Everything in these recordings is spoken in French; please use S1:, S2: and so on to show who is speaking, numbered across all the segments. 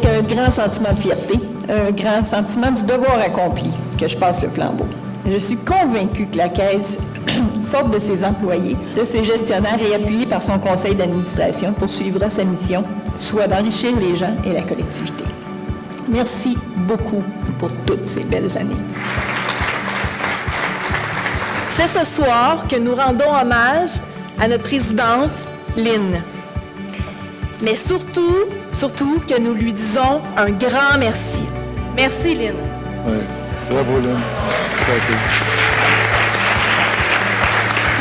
S1: avec un grand sentiment de fierté, un grand sentiment du devoir accompli que je passe le flambeau. Je suis convaincue que la Caisse, forte de ses employés, de ses gestionnaires et appuyée par son conseil d'administration, poursuivra sa mission, soit d'enrichir les gens et la collectivité. Merci beaucoup pour toutes ces belles années.
S2: C'est ce soir que nous rendons hommage à notre présidente, Lynn. Mais surtout que nous lui disons un grand merci. Merci, Lynn.
S3: Oui, bravo, Lynn.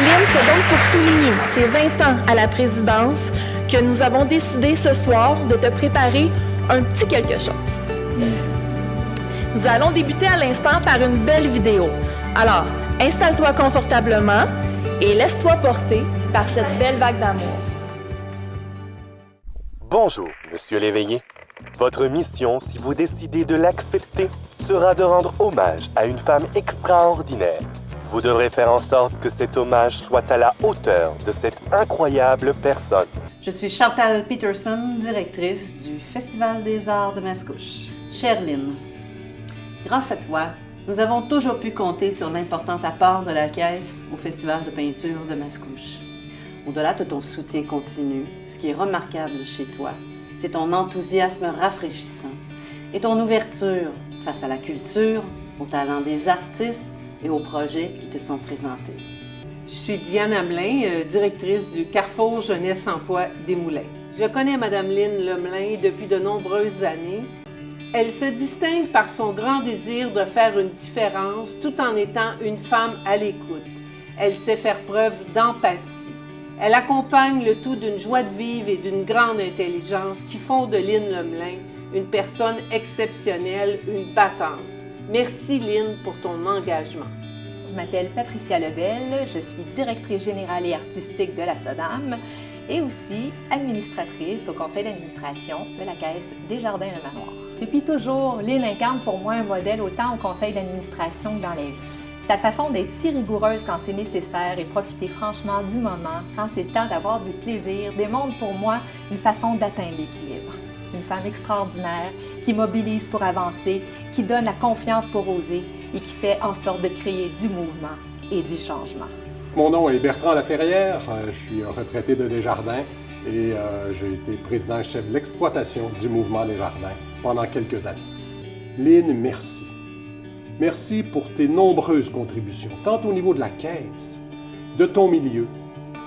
S2: Lynn, c'est donc pour souligner tes 20 ans à la présidence que nous avons décidé ce soir de te préparer un petit quelque chose. Nous allons débuter à l'instant par une belle vidéo. Alors, installe-toi confortablement et laisse-toi porter par cette belle vague d'amour.
S4: Bonjour, Monsieur Léveillé. Votre mission, si vous décidez de l'accepter, sera de rendre hommage à une femme extraordinaire. Vous devrez faire en sorte que cet hommage soit à la hauteur de cette incroyable personne.
S5: Je suis Chantal Peterson, directrice du Festival des Arts de Mascouche. Chère Lynn, grâce à toi, nous avons toujours pu compter sur l'important apport de la Caisse au Festival de peinture de Mascouche. Au-delà de ton soutien continu, ce qui est remarquable chez toi, c'est ton enthousiasme rafraîchissant et ton ouverture face à la culture, au talent des artistes et aux projets qui te sont présentés.
S6: Je suis Diane Hamelin, directrice du Carrefour Jeunesse Emploi des Moulins. Je connais Mme Lynn Lemelin depuis de nombreuses années. Elle se distingue par son grand désir de faire une différence tout en étant une femme à l'écoute. Elle sait faire preuve d'empathie. Elle accompagne le tout d'une joie de vivre et d'une grande intelligence qui font de Lynn Lemelin une personne exceptionnelle, une battante. Merci Lynn pour ton engagement.
S7: Je m'appelle Patricia Lebel, je suis directrice générale et artistique de la SODAM et aussi administratrice au conseil d'administration de la Caisse Desjardins-Le Manoir. Depuis toujours, Lynn incarne pour moi un modèle autant au conseil d'administration que dans la vie. Sa façon d'être si rigoureuse quand c'est nécessaire et profiter franchement du moment quand c'est le temps d'avoir du plaisir démontre pour moi une façon d'atteindre l'équilibre. Une femme extraordinaire qui mobilise pour avancer, qui donne la confiance pour oser et qui fait en sorte de créer du mouvement et du changement.
S8: Mon nom est Bertrand Laferrière, je suis un retraité de Desjardins et j'ai été président-chef de l'exploitation du mouvement Desjardins pendant quelques années. Lynn, merci. Merci pour tes nombreuses contributions, tant au niveau de la Caisse, de ton milieu,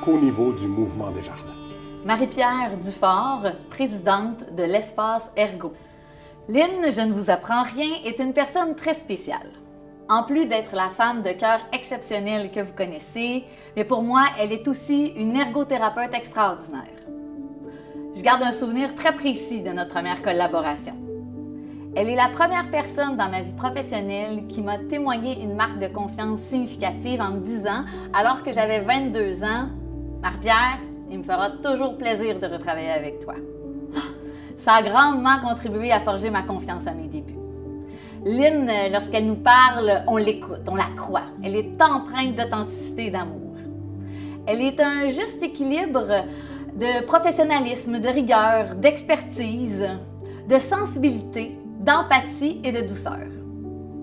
S8: qu'au niveau du mouvement Desjardins.
S9: Marie-Pierre Dufort, présidente de l'Espace Ergo. Lynn, je ne vous apprends rien, est une personne très spéciale. En plus d'être la femme de cœur exceptionnelle que vous connaissez, mais pour moi, elle est aussi une ergothérapeute extraordinaire. Je garde un souvenir très précis de notre première collaboration. Elle est la première personne dans ma vie professionnelle qui m'a témoigné une marque de confiance significative en me disant, alors que j'avais 22 ans, « Marie-Pierre, il me fera toujours plaisir de retravailler avec toi. » Ça a grandement contribué à forger ma confiance à mes débuts. Lynn, lorsqu'elle nous parle, on l'écoute, on la croit. Elle est empreinte d'authenticité et d'amour. Elle est un juste équilibre de professionnalisme, de rigueur, d'expertise, de sensibilité, d'empathie et de douceur.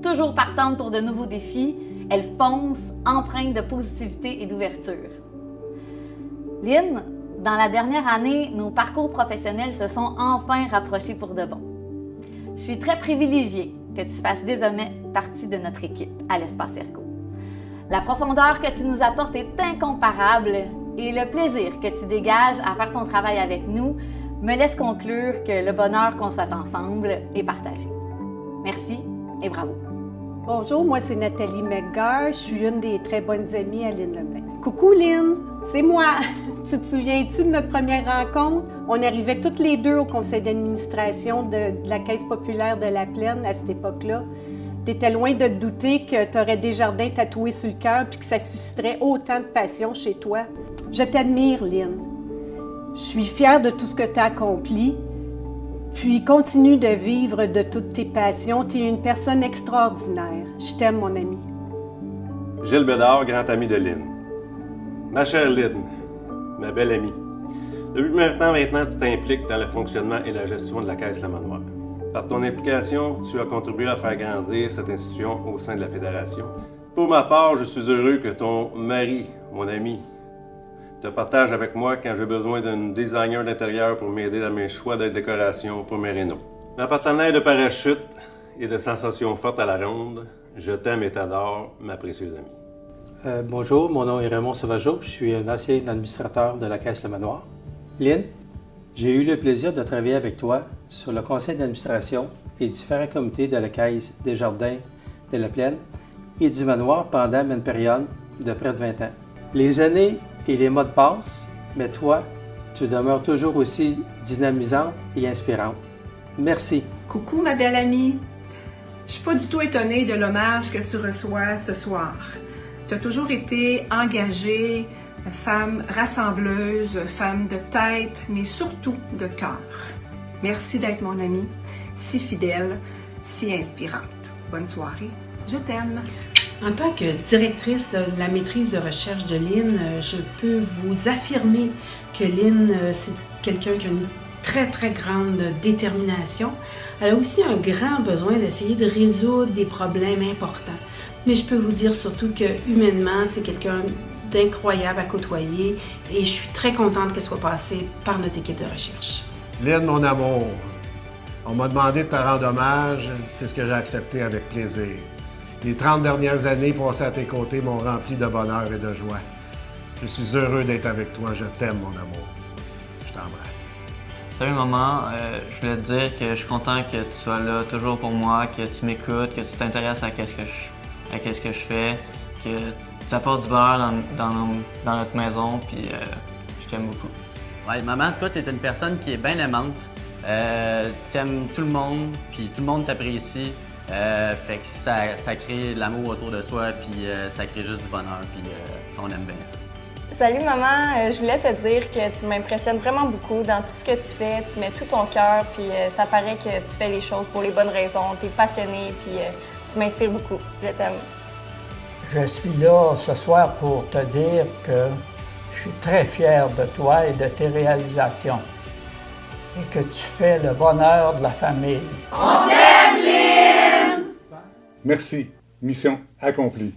S9: Toujours partante pour de nouveaux défis, elle fonce, empreinte de positivité et d'ouverture. Lynn, dans la dernière année, nos parcours professionnels se sont enfin rapprochés pour de bon. Je suis très privilégiée que tu fasses désormais partie de notre équipe à l'Espace Ergo. La profondeur que tu nous apportes est incomparable et le plaisir que tu dégages à faire ton travail avec nous me laisse conclure que le bonheur qu'on soit ensemble est partagé. Merci et bravo.
S10: Bonjour, moi c'est Nathalie McGar, je suis une des très bonnes amies à Lynn Lemelin. Coucou Lynn, c'est moi! Tu te souviens-tu de notre première rencontre? On arrivait toutes les deux au conseil d'administration de la Caisse populaire de la Plaine à cette époque-là. T'étais loin de te douter que t'aurais Desjardins tatoué sur le cœur puis que ça susciterait autant de passion chez toi. Je t'admire, Lynn. Je suis fière de tout ce que tu as accompli. Puis continue de vivre de toutes tes passions. Tu es une personne extraordinaire. Je t'aime, mon ami.
S11: Gilles Bédard, grand ami de Lynn. Ma chère Lynn, ma belle amie. Depuis 20 ans maintenant, tu t'impliques dans le fonctionnement et la gestion de la Caisse Le Manoir. Par ton implication, tu as contribué à faire grandir cette institution au sein de la Fédération. Pour ma part, je suis heureux que ton mari, mon ami, te partage avec moi quand j'ai besoin d'un designer d'intérieur pour m'aider dans mes choix de décoration pour mes rénaux. Ma partenaire de parachute et de sensations fortes à la ronde, je t'aime et t'adore, ma précieuse amie.
S12: Bonjour, mon nom est Raymond Sauvageau, je suis un ancien administrateur de la Caisse Le Manoir. Lynn, j'ai eu le plaisir de travailler avec toi sur le conseil d'administration et différents comités de la Caisse des Jardins de la Plaine et du Manoir pendant une période de près de 20 ans. Les années et les mois passent, mais toi, tu demeures toujours aussi dynamisante et inspirante. Merci.
S13: Coucou ma belle amie. Je suis pas du tout étonnée de l'hommage que tu reçois ce soir. Tu as toujours été engagée, femme rassembleuse, femme de tête, mais surtout de cœur. Merci d'être mon amie, si fidèle, si inspirante. Bonne soirée. Je t'aime.
S14: En tant que directrice de la maîtrise de recherche de Lynn, je peux vous affirmer que Lynn, c'est quelqu'un qui a une très, très grande détermination. Elle a aussi un grand besoin d'essayer de résoudre des problèmes importants. Mais je peux vous dire surtout que humainement, c'est quelqu'un d'incroyable à côtoyer et je suis très contente qu'elle soit passée par notre équipe de recherche.
S15: Lynn, mon amour, on m'a demandé de te rendre hommage, c'est ce que j'ai accepté avec plaisir. Les 30 dernières années passées à tes côtés m'ont rempli de bonheur et de joie. Je suis heureux d'être avec toi, je t'aime, mon amour. Je t'embrasse.
S16: Salut maman, je voulais te dire que je suis content que tu sois là toujours pour moi, que tu m'écoutes, que tu t'intéresses à ce que je fais, que tu apportes du bonheur dans notre maison, puis je t'aime beaucoup.
S17: Ouais, maman, toi, t'es une personne qui est bien aimante. T'aimes tout le monde, puis tout le monde t'apprécie. Fait que ça crée de l'amour autour de soi, puis ça crée juste du bonheur, puis on aime bien ça.
S2: Salut maman, je voulais te dire que tu m'impressionnes vraiment beaucoup dans tout ce que tu fais. Tu mets tout ton cœur, puis ça paraît que tu fais les choses pour les bonnes raisons. Tu es passionnée, puis tu m'inspires beaucoup. Je t'aime.
S18: Je suis là ce soir pour te dire que je suis très fier de toi et de tes réalisations et que tu fais le bonheur de la famille.
S19: On t'aime, Lynn!
S3: Merci. Mission accomplie.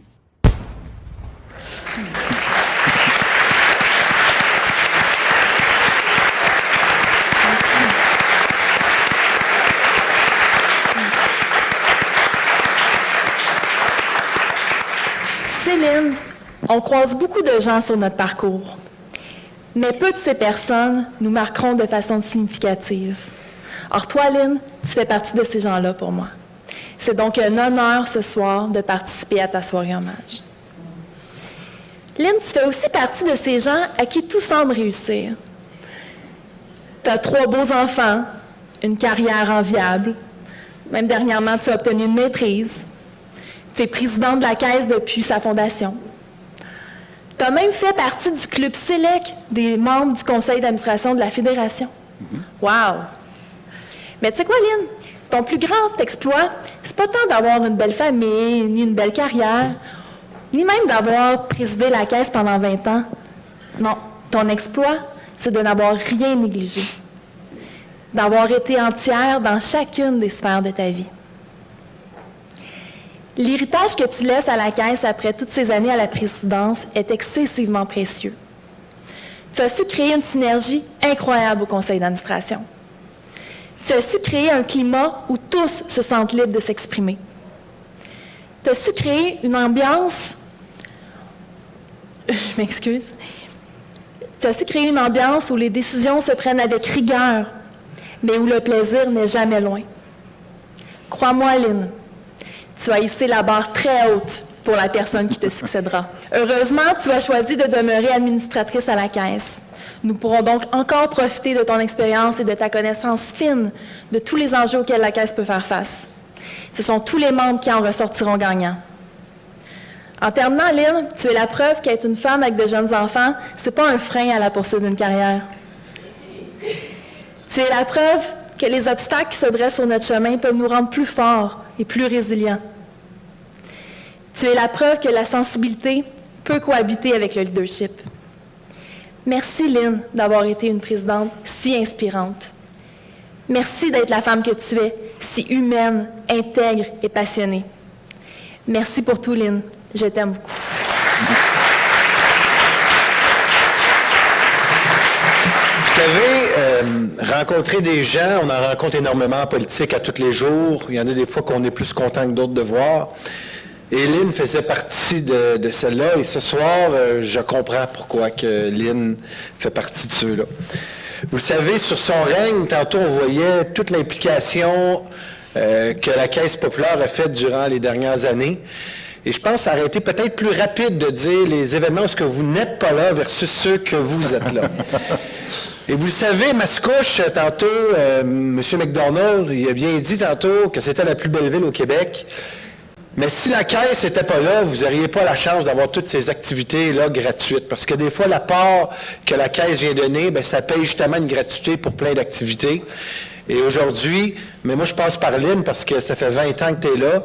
S2: Céline, on croise beaucoup de gens sur notre parcours, mais peu de ces personnes nous marqueront de façon significative. Or, toi, Lynn, tu fais partie de ces gens-là pour moi. C'est donc un honneur ce soir de participer à ta soirée hommage. Lynn, tu fais aussi partie de ces gens à qui tout semble réussir. Tu as 3 beaux enfants, une carrière enviable. Même dernièrement, tu as obtenu une maîtrise. Tu es présidente de la Caisse depuis sa fondation. Tu as même fait partie du club sélect des membres du conseil d'administration de la Fédération. Wow! Mais tu sais quoi, Lynn? Ton plus grand exploit, c'est pas tant d'avoir une belle famille, ni une belle carrière, ni même d'avoir présidé la Caisse pendant 20 ans. Non, ton exploit, c'est de n'avoir rien négligé. D'avoir été entière dans chacune des sphères de ta vie. L'héritage que tu laisses à la Caisse après toutes ces années à la présidence est excessivement précieux. Tu as su créer une synergie incroyable au conseil d'administration. Tu as su créer un climat où tous se sentent libres de s'exprimer. Tu as su créer une ambiance... Je m'excuse. Tu as su créer une ambiance où les décisions se prennent avec rigueur, mais où le plaisir n'est jamais loin. Crois-moi, Lynn, tu as hissé la barre très haute pour la personne qui te succédera. Heureusement, tu as choisi de demeurer administratrice à la Caisse. Nous pourrons donc encore profiter de ton expérience et de ta connaissance fine de tous les enjeux auxquels la Caisse peut faire face. Ce sont tous les membres qui en ressortiront gagnants. En terminant, Lynn, tu es la preuve qu'être une femme avec de jeunes enfants, c'est pas un frein à la poursuite d'une carrière. Tu es la preuve que les obstacles qui se dressent sur notre chemin peuvent nous rendre plus forts et plus résilients. Tu es la preuve que la sensibilité peut cohabiter avec le leadership. Merci, Lynn, d'avoir été une présidente si inspirante. Merci d'être la femme que tu es, si humaine, intègre et passionnée. Merci pour tout, Lynn. Je t'aime beaucoup.
S20: Vous savez, rencontrer des gens, on en rencontre énormément en politique à tous les jours. Il y en a des fois qu'on est plus content que d'autres de voir. Et Lynn faisait partie de celle-là. Et ce soir, je comprends pourquoi que Lynn fait partie de ceux-là. Vous le savez, sur son règne, tantôt on voyait toute l'implication que la Caisse populaire a faite durant les dernières années. Et je pense que ça aurait été peut-être plus rapide de dire les événements où ce que vous n'êtes pas là versus ceux que vous êtes là. Et vous le savez, Mascouche, tantôt, M. McDonald, il a bien dit tantôt que c'était la plus belle ville au Québec. Mais si la Caisse n'était pas là, vous n'auriez pas la chance d'avoir toutes ces activités-là gratuites. Parce que des fois, la part que la Caisse vient donner, bien, ça paye justement une gratuité pour plein d'activités. Et aujourd'hui, mais moi je passe par Lynn parce que ça fait 20 ans que tu es là,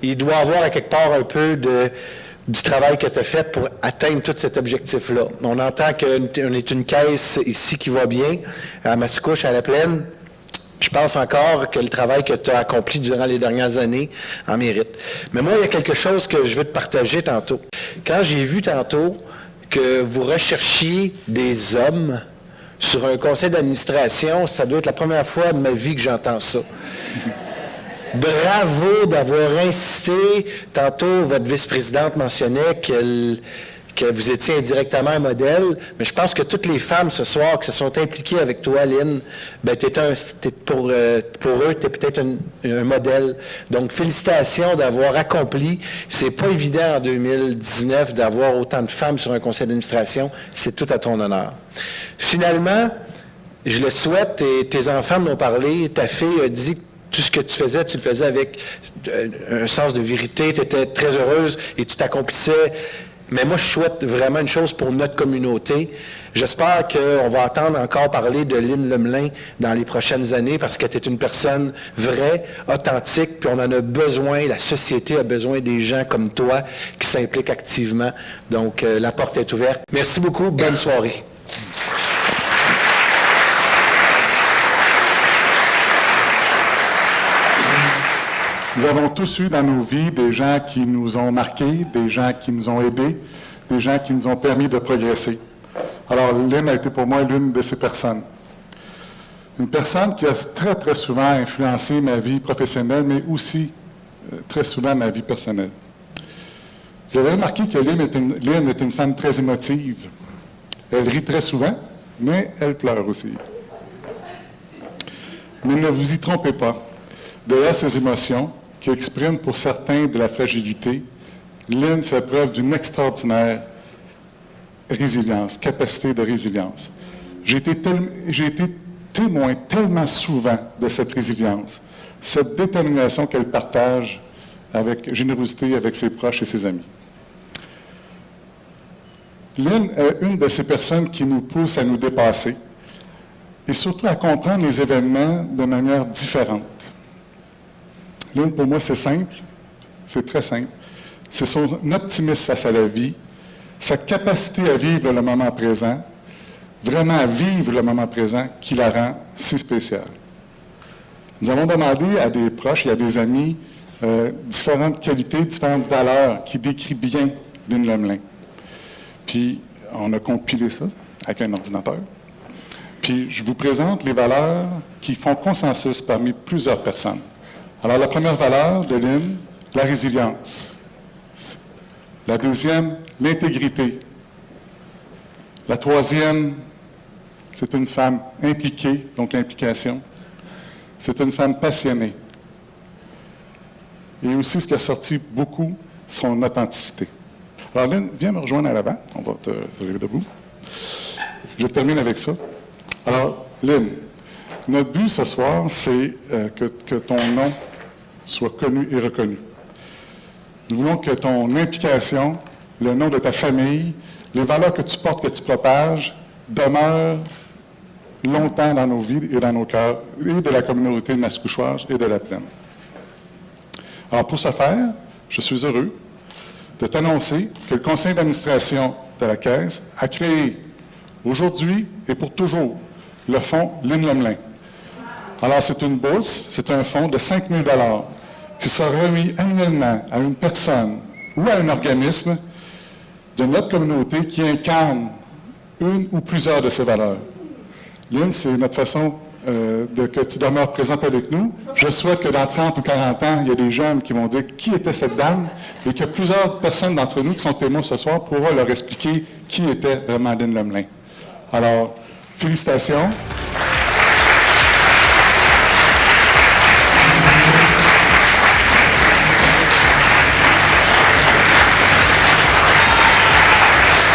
S20: il doit avoir à quelque part un peu du travail que tu as fait pour atteindre tout cet objectif-là. On entend qu'on est une caisse ici qui va bien, à Mascouche, à la Plaine. Je pense encore que le travail que tu as accompli durant les dernières années en mérite. Mais moi, il y a quelque chose que je veux te partager tantôt. Quand j'ai vu tantôt que vous recherchiez des hommes sur un conseil d'administration, ça doit être la première fois de ma vie que j'entends ça. Bravo d'avoir insisté. Tantôt, votre vice-présidente mentionnait que vous étiez indirectement un modèle, mais je pense que toutes les femmes ce soir qui se sont impliquées avec toi, Lynn, ben, pour eux, tu es peut-être un modèle. Donc, félicitations d'avoir accompli. C'est pas évident en 2019 d'avoir autant de femmes sur un conseil d'administration. C'est tout à ton honneur. Finalement, je le souhaite, et tes enfants m'ont parlé, ta fille a dit que tout ce que tu le faisais avec un sens de vérité, tu étais très heureuse et tu t'accomplissais. Mais moi, je souhaite vraiment une chose pour notre communauté. J'espère qu'on va entendre encore parler de Lynn Lemelin dans les prochaines années parce que tu es une personne vraie, authentique, puis on en a besoin, la société a besoin des gens comme toi qui s'impliquent activement. Donc, la porte est ouverte. Merci beaucoup, bonne soirée.
S3: Nous avons tous eu dans nos vies des gens qui nous ont marqués, des gens qui nous ont aidés, des gens qui nous ont permis de progresser. Alors, Lynn a été pour moi l'une de ces personnes. Une personne qui a très, très souvent influencé ma vie professionnelle, mais aussi très souvent ma vie personnelle. Vous avez remarqué que Lynn est une femme très émotive. Elle rit très souvent, mais elle pleure aussi. Mais ne vous y trompez pas. Derrière ces émotions, qui expriment pour certains de la fragilité, Lynn fait preuve d'une extraordinaire résilience, capacité de résilience. J'ai été témoin tellement souvent de cette résilience, cette détermination qu'elle partage avec générosité avec ses proches et ses amis. Lynn est une de ces personnes qui nous pousse à nous dépasser et surtout à comprendre les événements de manière différente. Lynn, pour moi, c'est simple, c'est très simple. C'est son optimisme face à la vie, sa capacité à vivre le moment présent, vraiment à vivre le moment présent, qui la rend si spéciale. Nous avons demandé à des proches et à des amis différentes qualités, différentes valeurs qui décrivent bien Lynn Lemelin. Puis, on a compilé ça avec un ordinateur. Puis, je vous présente les valeurs qui font consensus parmi plusieurs personnes. Alors, la première valeur de Lynn, la résilience. La deuxième, l'intégrité. La troisième, c'est une femme impliquée, donc l'implication. C'est une femme passionnée. Et aussi, ce qui a sorti beaucoup, son authenticité. Alors, Lynn, viens me rejoindre à l'avant. On va te lever debout. Je termine avec ça. Alors, Lynn, notre but ce soir, c'est que ton nom soit connu et reconnu. Nous voulons que ton implication, le nom de ta famille, les valeurs que tu portes, que tu propages, demeurent longtemps dans nos vies et dans nos cœurs, et de la communauté de Mascouchoise et de la Plaine. Alors, pour ce faire, je suis heureux de t'annoncer que le conseil d'administration de la Caisse a créé aujourd'hui et pour toujours le fonds Lynn Lemelin. Alors, c'est une bourse, c'est un fonds de 5 000 qui sera remis annuellement à une personne ou à un organisme de notre communauté qui incarne une ou plusieurs de ces valeurs. Lynn, c'est notre façon que tu demeures présente avec nous. Je souhaite que dans 30 ou 40 ans, il y a des jeunes qui vont dire qui était cette dame et que plusieurs personnes d'entre nous qui sont témoins ce soir pourront leur expliquer qui était vraiment Lynn Lemelin. Alors, félicitations.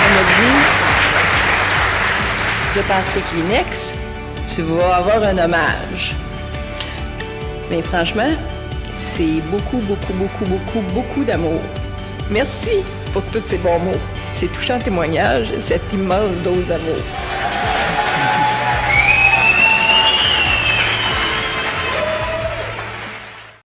S1: On m'a dit, de par tes Kleenex, tu vas avoir un hommage. Mais franchement, c'est beaucoup d'amour. Merci pour tous ces bons mots, ces touchants témoignages, cette immense dose d'amour.